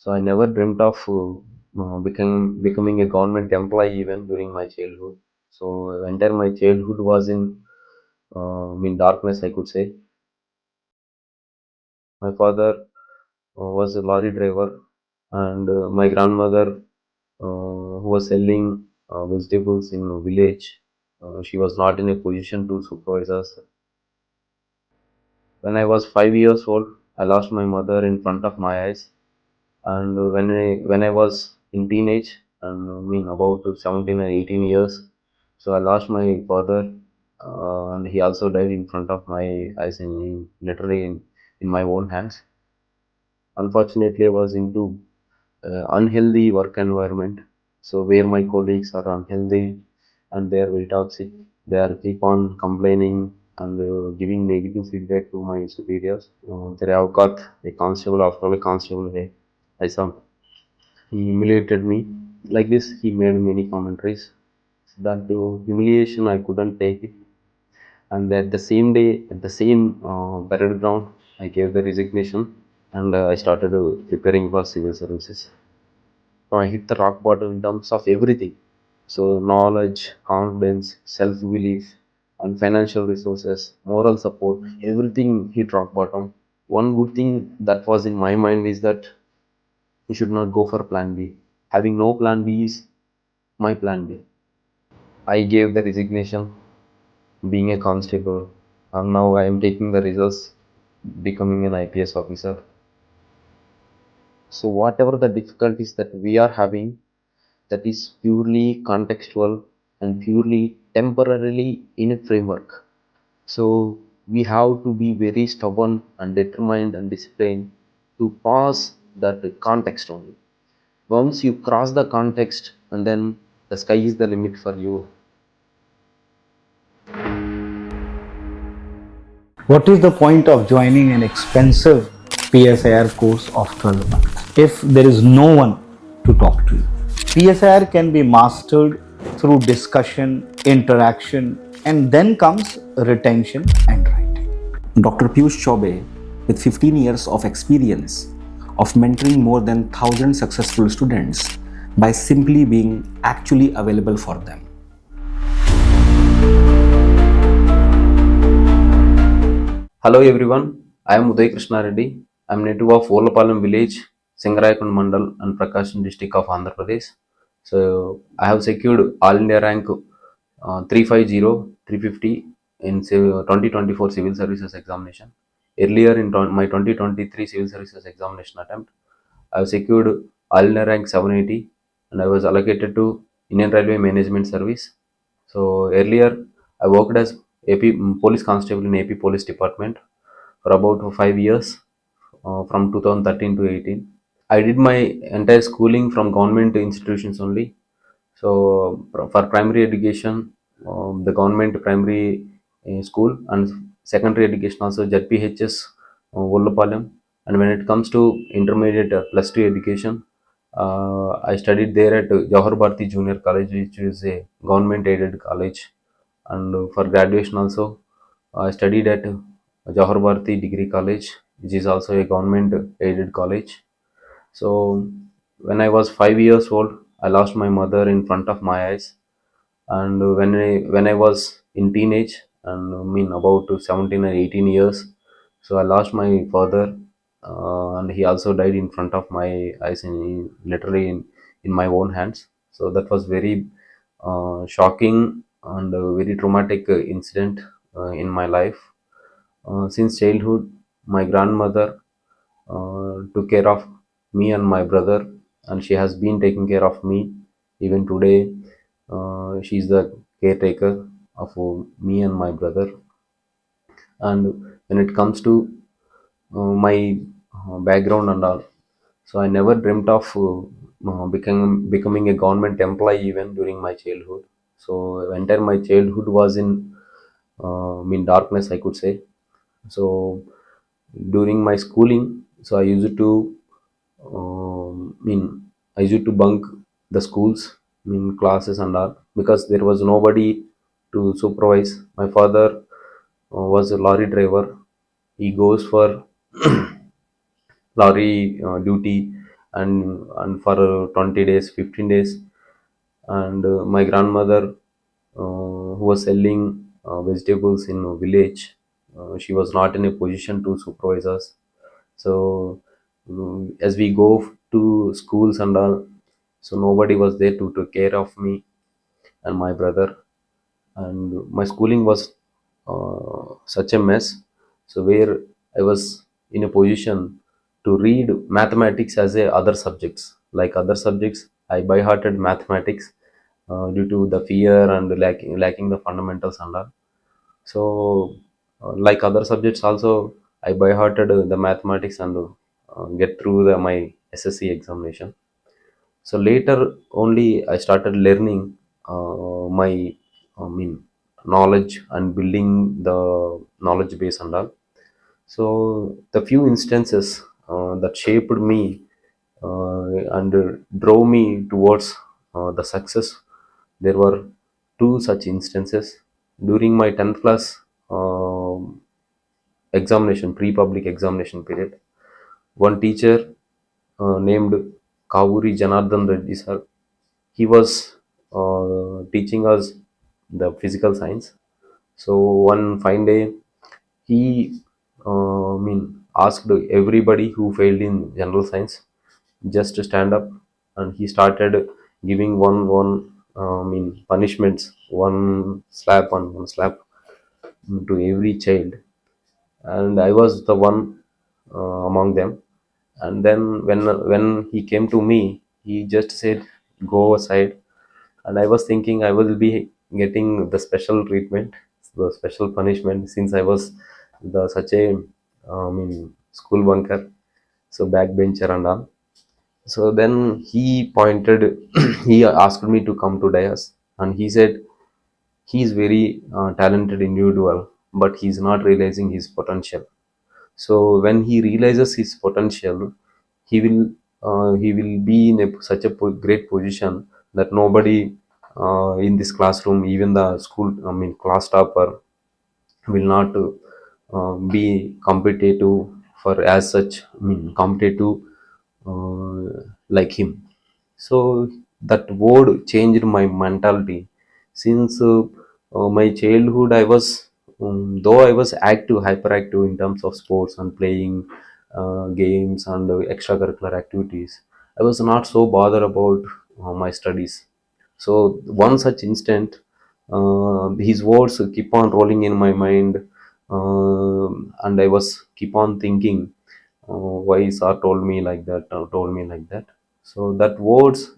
So I never dreamt of becoming a government employee even during my childhood. So entire my childhood was in darkness, I could say. My father was a lorry driver, and my grandmother who was selling vegetables in a village. She was not in a position to supervise us. When I was 5 years old, I lost my mother in front of my eyes. And when I was in teenage, and I mean about 17 or 18 years, so I lost my father, and he also died in front of my eyes, literally in my own hands. Unfortunately, I was into unhealthy work environment, so where my colleagues are unhealthy and they are very toxic. They are keep on complaining and giving negative feedback to my superiors. There I have got a constable. After a constable, I saw he humiliated me. Like this, he made many commentaries. That humiliation I couldn't take it. And at the same day, at the same parade ground, I gave the resignation, and I started preparing for civil services. So I hit the rock bottom in terms of everything. So knowledge, confidence, self-belief, and financial resources, moral support, everything hit rock bottom. One good thing that was in my mind is that you should not go for plan B. Having no plan B is my plan B. I gave the resignation, being a constable, and now I am taking the results, becoming an IPS officer. So whatever the difficulties that we are having, that is purely contextual and purely temporarily in a framework. So we have to be very stubborn and determined and disciplined to pass that context only. Once you cross the context, and then the sky is the limit for you. What is the point of joining an expensive PSIR course of 12 months if there is no one to talk to you? PSIR can be mastered through discussion, interaction, and then comes retention and writing. Dr. Piyush Chaube, with 15 years of experience of mentoring more than 1,000 successful students by simply being actually available for them. Hello everyone, I am Udaya Krishna Reddy. I am native of Olapalam village, Singarayakund Mandal and Prakasam district of Andhra Pradesh. So I have secured All India rank 350, 350 in 2024 Civil Services examination. Earlier in my 2023 Civil Services examination attempt, I have secured All India rank 780 and I was allocated to Indian Railway Management Service. So earlier I worked as AP Police Constable in AP Police Department for about 5 years, from 2013 to 18. I did my entire schooling from government institutions only. So for primary education, the government primary school, and secondary education also ZPHS Vollapalam. And when it comes to intermediate plus two education, I studied there at Jawahar Bharati Junior College, which is a government aided college. And for graduation also, I studied at Jawahar Bharati Degree College, which is also a government aided college. So when I was 5 years old, I lost my mother in front of my eyes. And when I was in teenage, and I mean about 17 or 18 years, so I lost my father, and he also died in front of my eyes, literally in my own hands. So that was very shocking and very traumatic incident in my life. Since childhood, my grandmother took care of me and my brother, and she has been taking care of me even today. She is the caretaker of me and my brother. And when it comes to my background and all, so I never dreamt of becoming a government employee even during my childhood. So entire my childhood was in darkness, I could say. So during my schooling, so I used to bunk the schools, classes and all, because there was nobody to supervise. My father was a lorry driver. He goes for lorry duty and for 20 days, 15 days. And my grandmother, who was selling vegetables in a village, she was not in a position to supervise us. So as we go to schools and all, so nobody was there to take care of me and my brother. And my schooling was such a mess, so where I was in a position to read mathematics as a other subjects. Like other subjects, I by hearted mathematics due to the fear and lacking the fundamentals and all. So like other subjects also, I by hearted the mathematics and get through my SSC examination. So later only I started learning my I mean knowledge and building the knowledge base and all. So the few instances that shaped me and drove me towards the success, there were two such instances during my 10th class examination, pre-public examination period. One teacher named Kavuri Janardhan Reddy sir, he was teaching us the physical science. So one fine day, he asked everybody who failed in general science just to stand up, and he started giving one punishments, one slap on one slap to every child, and I was the one among them. And then when he came to me, he just said, "Go aside." And I was thinking I will be getting the special treatment, the special punishment, since I was the such a school bunker, so backbencher and all. So then he pointed, he asked me to come to dais, and he said he is very talented individual, but he is not realizing his potential. So when he realizes his potential, he will be in such a great position that nobody in this classroom, even the school class topper, will not be competitive for as such competitive like him. So that word changed my mentality. Since my childhood, I was though I was active, hyperactive in terms of sports and playing games and extracurricular activities, I was not so bothered about my studies. So one such instant, his words keep on rolling in my mind, and I was keep on thinking, why sir told me like that, told me like that. So that words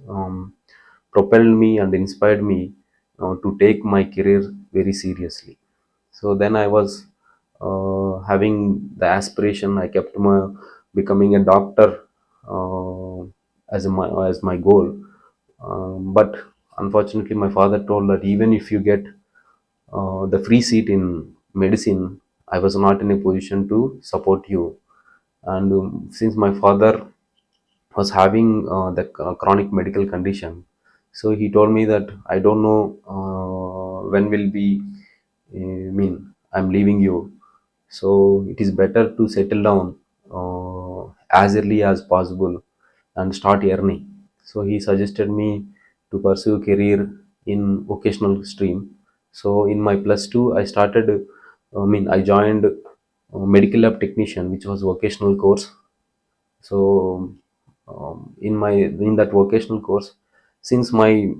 propelled me and inspired me to take my career very seriously. So then I was having the aspiration, I kept my becoming a doctor uh, as my goal. But unfortunately my father told that even if you get the free seat in medicine, I was not in a position to support you. And since my father was having the chronic medical condition, so he told me that I don't know when will be I'm leaving you, so it is better to settle down as early as possible and start earning. So he suggested me to pursue career in vocational stream. So in my plus 2 I started, I joined medical lab technician, which was vocational course. So in that vocational course, since my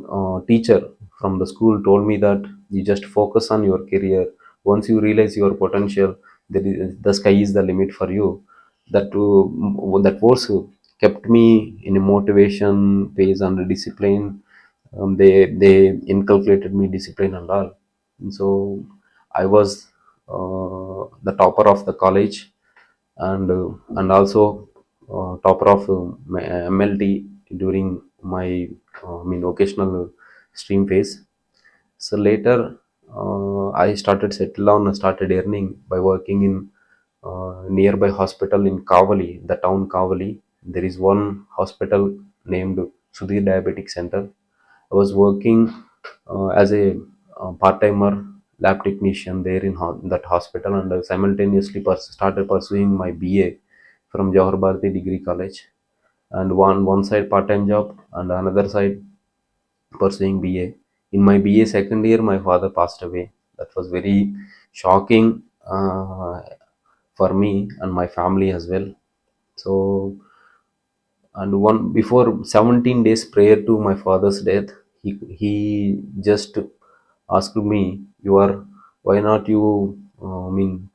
teacher from the school told me that you just focus on your career, once you realize your potential, the sky is the limit for you. That was kept me in a motivation phase and discipline. They inculcated me discipline and all. And so I was the topper of the college, and also topper of my MLT during my vocational stream phase. So later, I started settle down and started earning by working in nearby hospital in Kavali, the town Kavali. There is one hospital named Sudhir Diabetic Center. I was working as a part-timer lab technician there in that hospital, and I simultaneously started pursuing my BA from Johar Bharati Degree College. and one side part-time job and another side pursuing BA. In my BA second year, my father passed away. That was very shocking for me and my family as well. So, and one before 17 days prior to my father's death, he just asked me, "You are why not you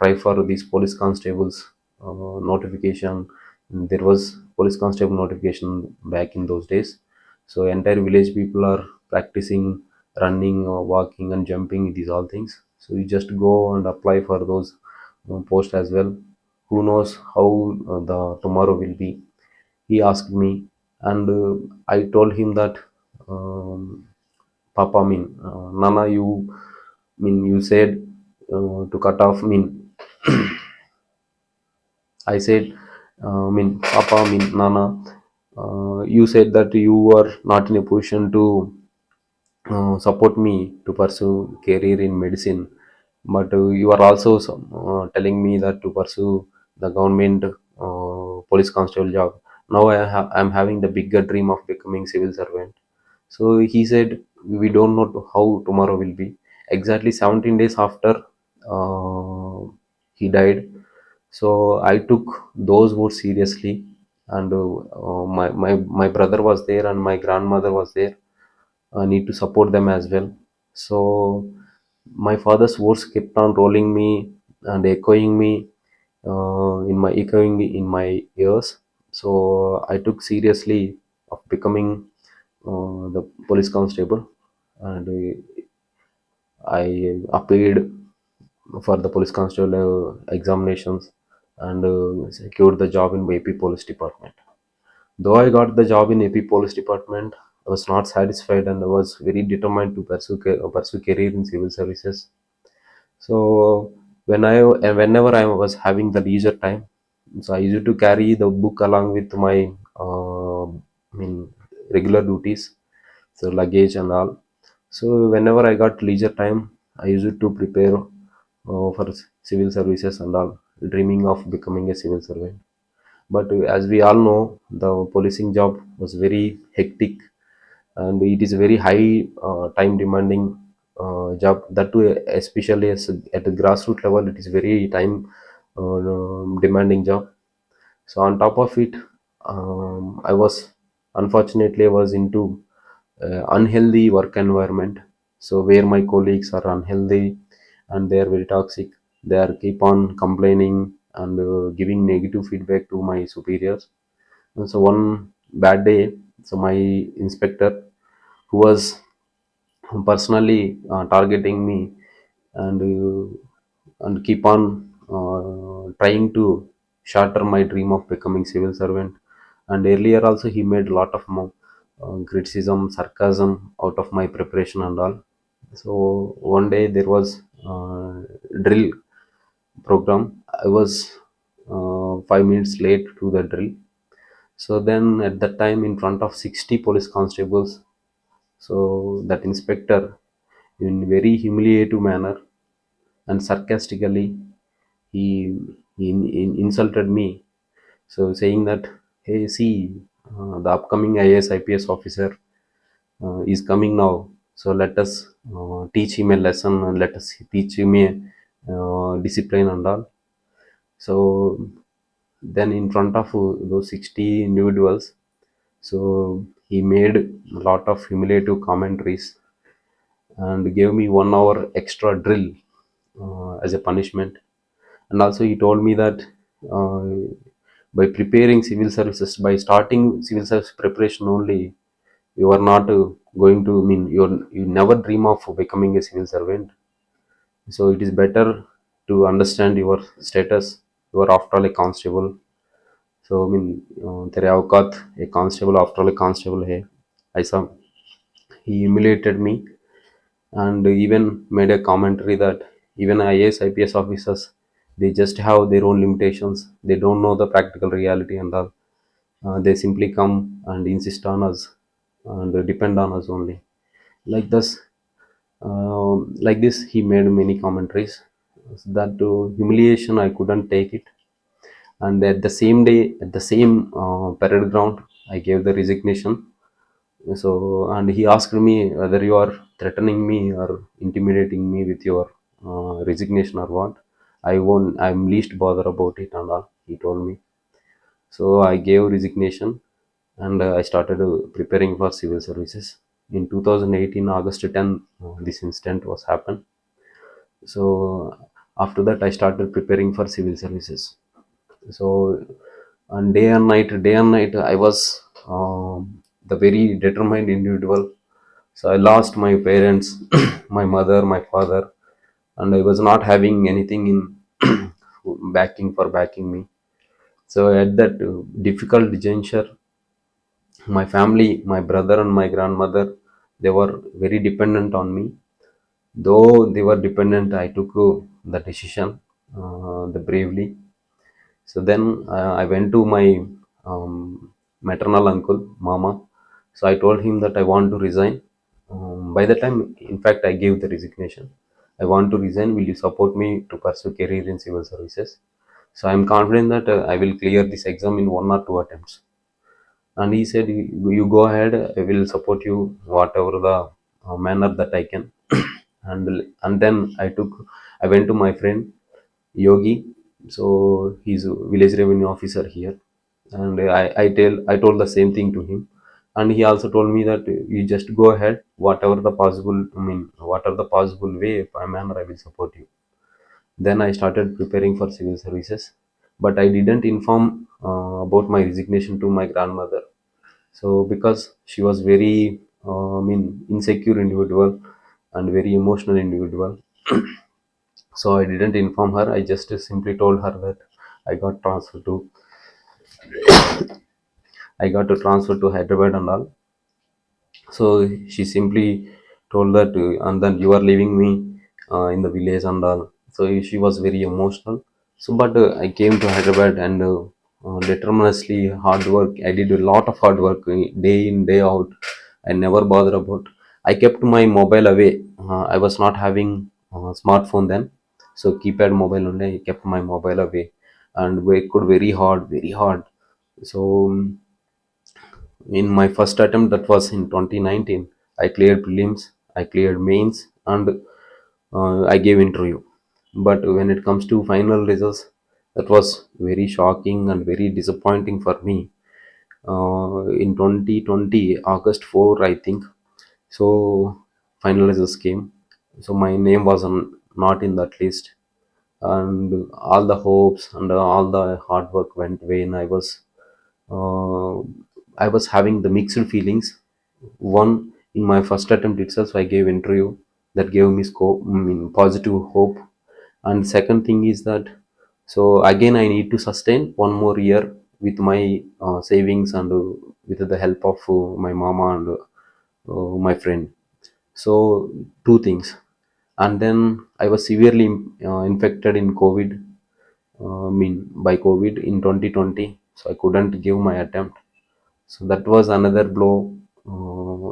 try for these police constables notification?" And there was police constable notification back in those days. So entire village people are practicing running or walking and jumping, these all things. So you just go and apply for those posts as well. Who knows how the tomorrow will be? He asked me, and I told him that, Papa, Nana, you said to cut off, I said, Papa, Nana, you said that you are not in a position to support me to pursue career in medicine, but you are also telling me that to pursue the government police constable job. Now I'm having the bigger dream of becoming civil servant. So he said, we don't know how tomorrow will be. Exactly 17 days after he died. So I took those words seriously, and my brother was there and my grandmother was there. I need to support them as well. So my father's words kept on rolling me and echoing in my ears. So I took seriously of becoming the police constable, and I appeared for the police constable examinations and secured the job in AP Police Department. Though I got the job in AP Police Department, I was not satisfied and I was very determined to pursue career in civil services. So whenever I was having the leisure time, so I used to carry the book along with my regular duties, so luggage and all. So whenever I got leisure time, I used to prepare for civil services and all, dreaming of becoming a civil servant. But as we all know, the policing job was very hectic and it is a very high time demanding job. That too, especially at the grassroots level, it is very time demanding job. So on top of it, I was unfortunately I was into unhealthy work environment. So where my colleagues are unhealthy and they are very toxic, they are keep on complaining and giving negative feedback to my superiors. And so one bad day, so my inspector, who was personally targeting me and keep on trying to shatter my dream of becoming civil servant. And earlier also he made a lot of criticism, sarcasm out of my preparation and all. So one day there was drill program. I was 5 minutes late to the drill. So then at that time in front of 60 police constables, so that inspector, in very humiliative manner and sarcastically, he, he insulted me. So saying that, hey, see, the upcoming IAS IPS officer is coming now. So let us teach him a lesson and let us teach him a discipline and all. So then in front of those 60 individuals, so he made a lot of humiliative commentaries and gave me 1 hour extra drill as a punishment. And also he told me that uh, by preparing civil services, by starting civil service preparation only, you are not going to you never dream of becoming a civil servant. So it is better to understand your status. You are after all a constable. So तेरे औकात a constable, after all a constable है ऐसा. He humiliated me and even made a commentary that even IAS IPS officers, they just have their own limitations. They don't know the practical reality and all. They simply come and insist on us and depend on us only. Like this, like this, he made many commentaries. That humiliation I couldn't take it. And at the same day, at the same parade ground, I gave the resignation. So, and he asked me whether you are threatening me or intimidating me with your resignation or what. I won't. I'm least bother about it and all. He told me. So I gave resignation, and I started preparing for civil services. In 2018, August 10, this incident was happened. So after that, I started preparing for civil services. So and day and night, I was the very determined individual. So I lost my parents, my mother, my father, and I was not having anything in backing me. So at that difficult juncture, my family, my brother and my grandmother, they were very dependent on me. Though they were dependent, I took the decision, the bravely. So then I went to my maternal uncle, Mama. So I told him that I want to resign. By the time, in fact, I gave the resignation. I want to resign. Will you support me to pursue career in civil services? So I am confident that I will clear this exam in 1 or 2 attempts. And he said, "You go ahead. I will support you whatever the manner that I can." And then I went to my friend Yogi. So he's a village revenue officer here, and I told the same thing to him, and he also told me that you just go ahead, whatever the possible, I mean, whatever the possible way, manner, I will support you. Then I started preparing for civil services, but I didn't inform about my resignation to my grandmother. So because she was very, I mean, insecure individual and very emotional individual, so I didn't inform her. I just simply told her that I got transferred to I got to transfer to Hyderabad and all. So she simply told that, and then you are leaving me in the village and all. So she was very emotional. So, but I came to Hyderabad and determinedly hard work. I did a lot of hard work day in, day out. I never bothered about. I kept my mobile away. I was not having smartphone then, so keypad mobile only. I kept my mobile away and worked very hard, very hard. So in my first attempt, that was in 2019, I cleared prelims, I cleared mains, and I gave interview. But when it comes to final results, that was very shocking and very disappointing for me. In 2020, August 4, I think, so final results came. So my name was not in that list, and all the hopes and all the hard work went vain. Uh, I was having the mixed feelings. One, in my first attempt itself, I gave interview that gave me scope, I mean, positive hope. And second thing is that, so again I need to sustain 1 more year with my savings and with the help of my mama and my friend. So two things, and then I was severely infected in COVID. I mean, by COVID in 2020, so I couldn't give my attempt. So that was another blow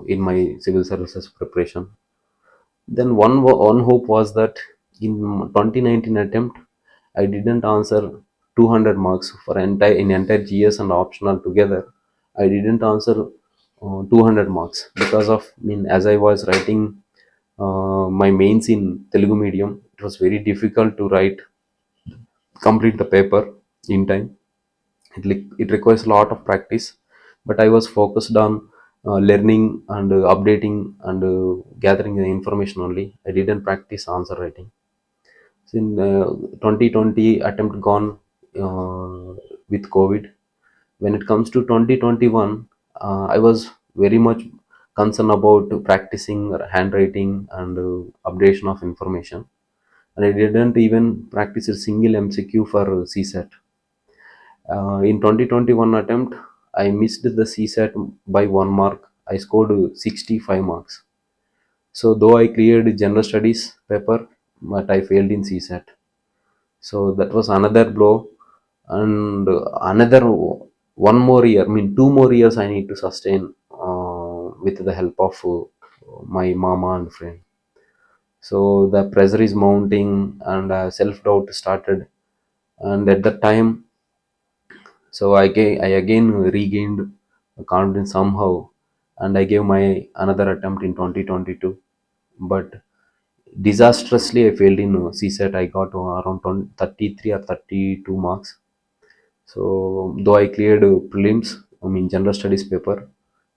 in my civil services preparation. Then one hope was that in 2019 attempt, I didn't answer 200 marks for entire GS and optional together. I didn't answer 200 marks because of, I mean, as I was writing my mains in Telugu medium, it was very difficult to complete the paper in time. It requires a lot of practice, but I was focused on learning and updating and gathering the information only. I didn't practice answer writing. So in 2020 attempt gone with COVID. When it comes to 2021, I was very much concerned about practicing handwriting and updation of information, and I didn't even practice a single MCQ for CSAT. In 2021 attempt, I missed the CSAT by 1 mark. I scored 65 marks. So though I cleared general studies paper, but I failed in CSAT. So that was another blow, and another 1 more year. I mean, 2 more years I need to sustain with the help of my mama and friend. So the pressure is mounting, and self doubt started. And at that time, so I again regained confidence somehow, and I gave my another attempt in 2022, but disastrously I failed in CSET. I got around 33 or 32 marks. So though I cleared prelims, I mean general studies paper,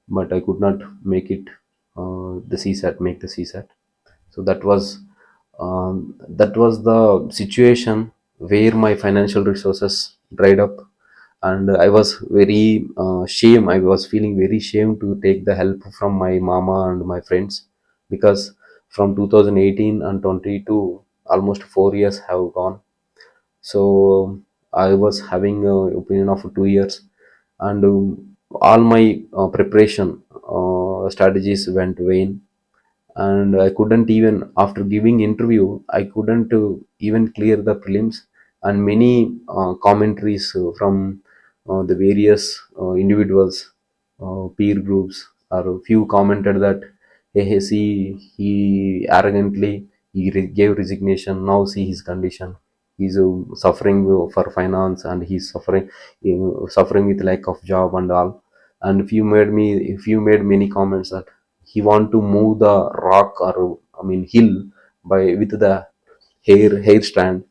but I could not make it the CSAT, make the CSAT. So that was the situation where my financial resources dried up, and I was very shame. I was feeling very shame to take the help from my mama and my friends, because from 2018 and 22, almost 4 years have gone. So I was having a opinion of 2 years, and all my preparation strategies went vain, and I couldn't even, after giving interview, I couldn't even clear the prelims, and many commentaries from the various individuals, peer groups, or few commented that, hey, see, he arrogantly gave resignation. Now see his condition. He's suffering for finance, and he's suffering with lack of job and all. And if you made many comments that he want to move the rock, or I mean hill, by with the hair strand,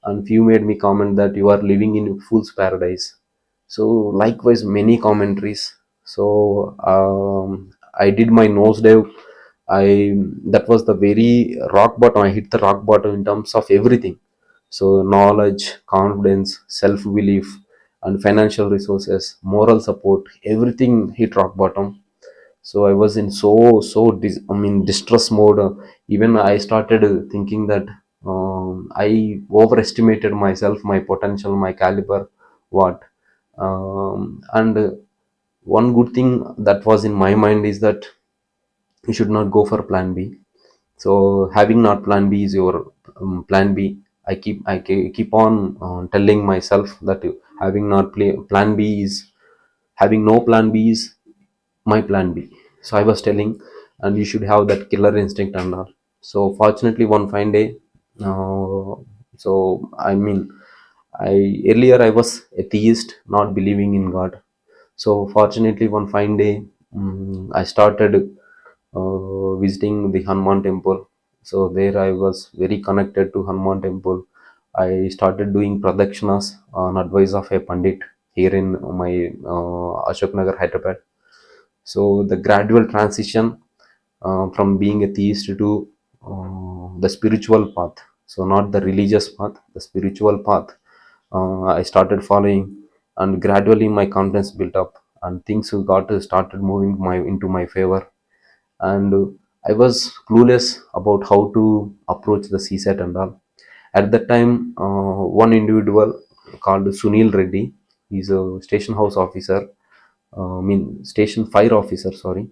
and few made me comment that you are living in fool's paradise. So likewise many commentaries. So I did my nose dive. I That was the very rock bottom. I hit the rock bottom in terms of everything. So knowledge, confidence, self belief, and financial resources, moral support, everything hit rock bottom. So I was in distress mode. Even I started thinking that I overestimated myself, my potential, my caliber, what. And one good thing that was in my mind is that you should not go for plan B. So having not plan B is your plan B. I keep on telling myself that having not plan B is, having no plan B is my plan B. So I was telling, and you should have that killer instinct and all. So fortunately one fine day, uh, so I mean, I earlier I was atheist, not believing in God. So fortunately one fine day, I started visiting the Hanuman temple. So there I was very connected to Hanuman temple. I started doing pradakshinas on advice of a pandit here in my Ashok Nagar, Hyderabad. So the gradual transition from being a theist to the spiritual path, so not the religious path, the spiritual path, I started following, and gradually my confidence built up, and things got started moving my into my favor. And I was clueless about how to approach the CSAT and all. At that time, one individual called Sunil Reddy, he's a station house officer, station fire officer, sorry,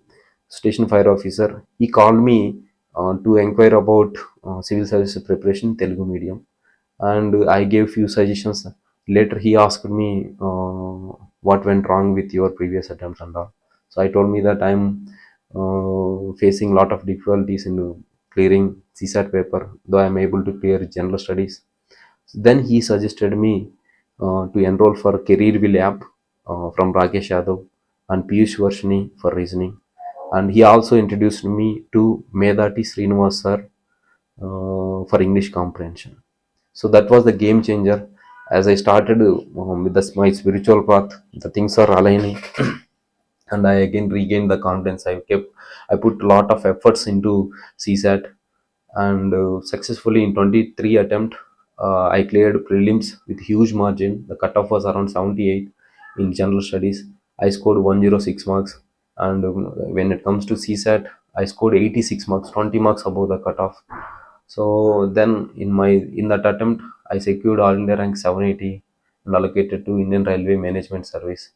station fire officer. He called me to inquire about civil service preparation Telugu medium, and I gave few suggestions. Later he asked me what went wrong with your previous attempts and all. So I told me that I'm facing lot of difficulties in clearing CSAT paper, though I'm able to clear general studies. Then he suggested me to enroll for career will app from Rakesh Yadav and Piyush Varshini for reasoning. And he also introduced me to Medati Srinivas sir for English comprehension. So that was the game changer. As I started with my spiritual path, the things are aligning, and I again regained the confidence. I put a lot of efforts into CSAT, and successfully in 23 attempt, I cleared prelims with huge margin. The cutoff was around 78 in general studies. I scored 106 marks, and when it comes to CSAT, I scored 86 marks, 20 marks above the cutoff. So then in that attempt, I secured All India rank 780 and allocated to Indian Railway Management Service.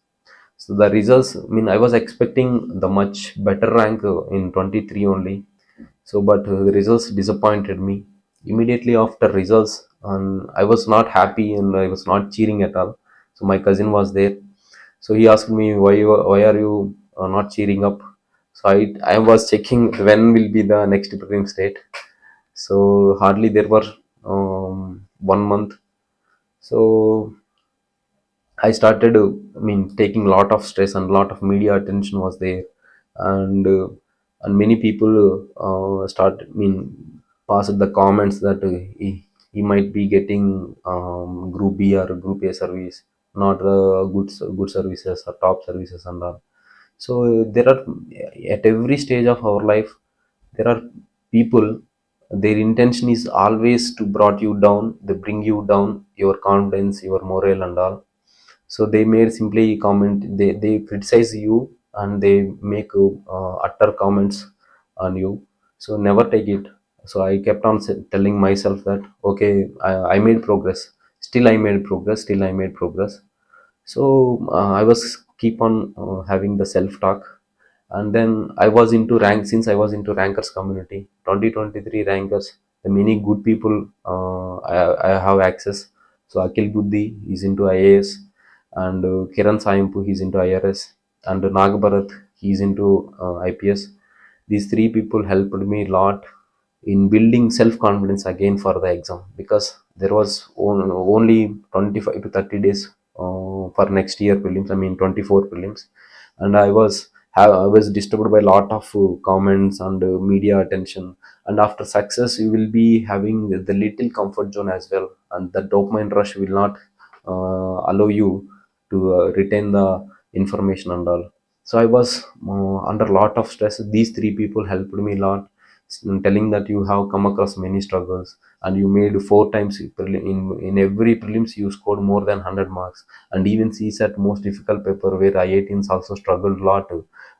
So the results, I mean, I was expecting the much better rank in 23 only. So, but the results disappointed me. Immediately after results, and I was not happy and I was not cheering at all. So my cousin was there. So he asked me, why are you not cheering up? So I was checking when will be the next prelim state. So hardly there were 1 month. So I started, taking lot of stress, and lot of media attention was there, and many people passed the comments that he might be getting Group B or Group A service, not good services or top services and all. So there are, at every stage of our life, there are people. Their intention is always to brought you down. They bring you down, your confidence, your morale, and all. So they made simply comment, they criticize you, and they make utter comments on you. So never take it. So I kept on telling myself that okay, I made progress, still I made progress, still I made progress. So I was keep on having the self talk. And then I was into rank, since I was into rankers community, 2023 rankers, the many good people, I have access. So Akil Buddhi is into IAS, and Kiran Sayampu, he's into IRS, and Nagabharat, he's into IPS. These three people helped me a lot in building self confidence again for the exam, because there was only 25 to 30 days for next year prelims, 24 prelims. And I was disturbed by a lot of comments and media attention. And after success, you will be having the little comfort zone as well, and the dopamine rush will not allow you to retain the information and all. So I was under a lot of stress. These three people helped me a lot, telling that you have come across many struggles, and you made four times in every prelims you scored more than 100 marks. And even CSAT, most difficult paper, where I18s also struggled a lot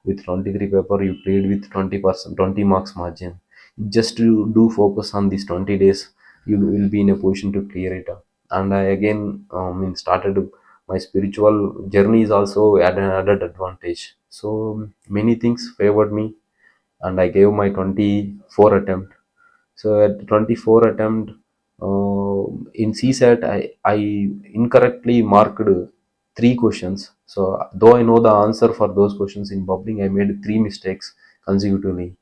with 23 paper, you played with 20%, 20 marks margin. Just to do focus on these 20 days, you will be in a position to clear it up. And I again started my spiritual journey, is also at an added advantage. So many things favored me, and I gave my 24 attempt. So at 24 attempt, in CSAT, I incorrectly marked three questions. So though I know the answer for those questions, in bubbling I made three mistakes consecutively.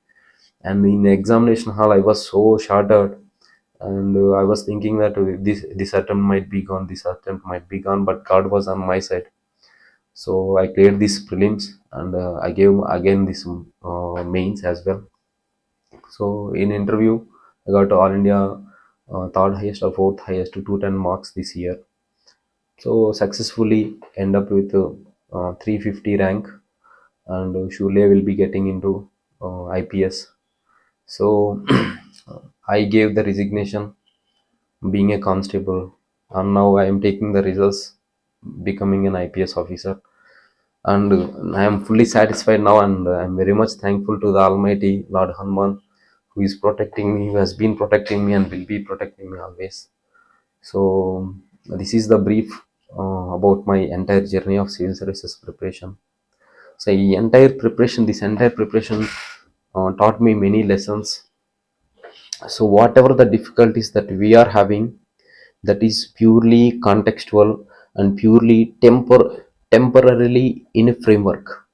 And in the examination hall, I was so shattered, and I was thinking that this attempt might be gone, this attempt might be gone, but God was on my side. So I cleared these prelims, and I gave again this mains as well. So in interview, I got All India third highest or fourth highest to 210 marks this year. So successfully end up with 350 rank, and surely I will be getting into IPS. So I gave the resignation, being a constable, and now I am taking the results, becoming an IPS officer. And I am fully satisfied now, and I am very much thankful to the Almighty Lord Hanuman, who is protecting me, who has been protecting me, and will be protecting me always. So this is the brief about my entire journey of civil services preparation. So this entire preparation taught me many lessons. So whatever the difficulties that we are having, that is purely contextual and purely temporarily in a framework.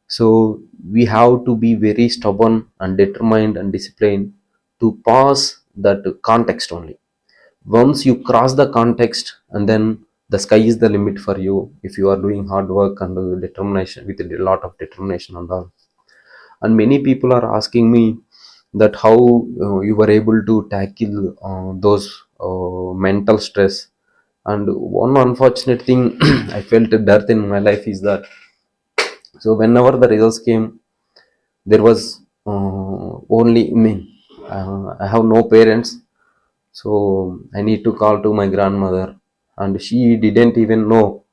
So we have to be very stubborn and determined and disciplined to pass that context only. Once you cross the context, and then the sky is the limit for you, if you are doing hard work and determination, with a lot of determination and all. And many people are asking me that how you were able to tackle those mental stress. And one unfortunate thing I felt a dearth in my life is that, so whenever the results came, there was only me. I have no parents, so I need to call to my grandmother, and she didn't even know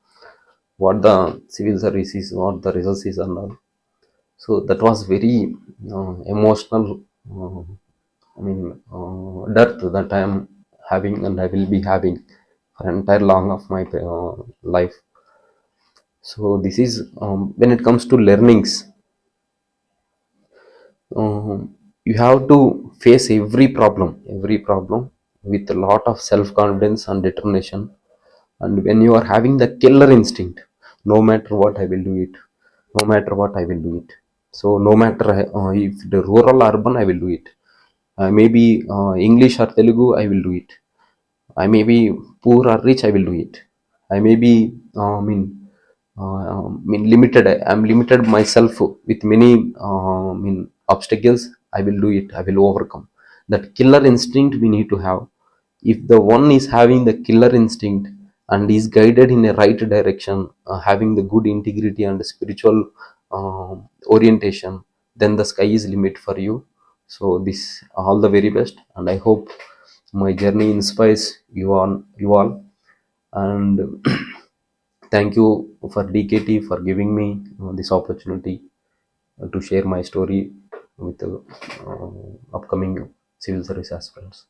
what the civil service is, what the results is and all. So that was very emotional, uh, dearth that I am having, and I will be having for entire long of my life. So this is when it comes to learnings, you have to face every problem with a lot of self confidence and determination. And when you are having the killer instinct, no matter what I will do it, no matter what I will do it. So no matter if the rural or urban, I will do it. Maybe English or Telugu, I will do it. I may be poor or rich, I will do it. I may be limited. I'm limited myself with many obstacles. I will do it. I will overcome. That killer instinct we need to have. If the one is having the killer instinct and is guided in a right direction, having the good integrity and spiritual orientation, then the sky is limit for you. So this all the very best, and I hope my journey inspires you all. And thank you for DKT for giving me this opportunity to share my story with the upcoming civil service aspirants.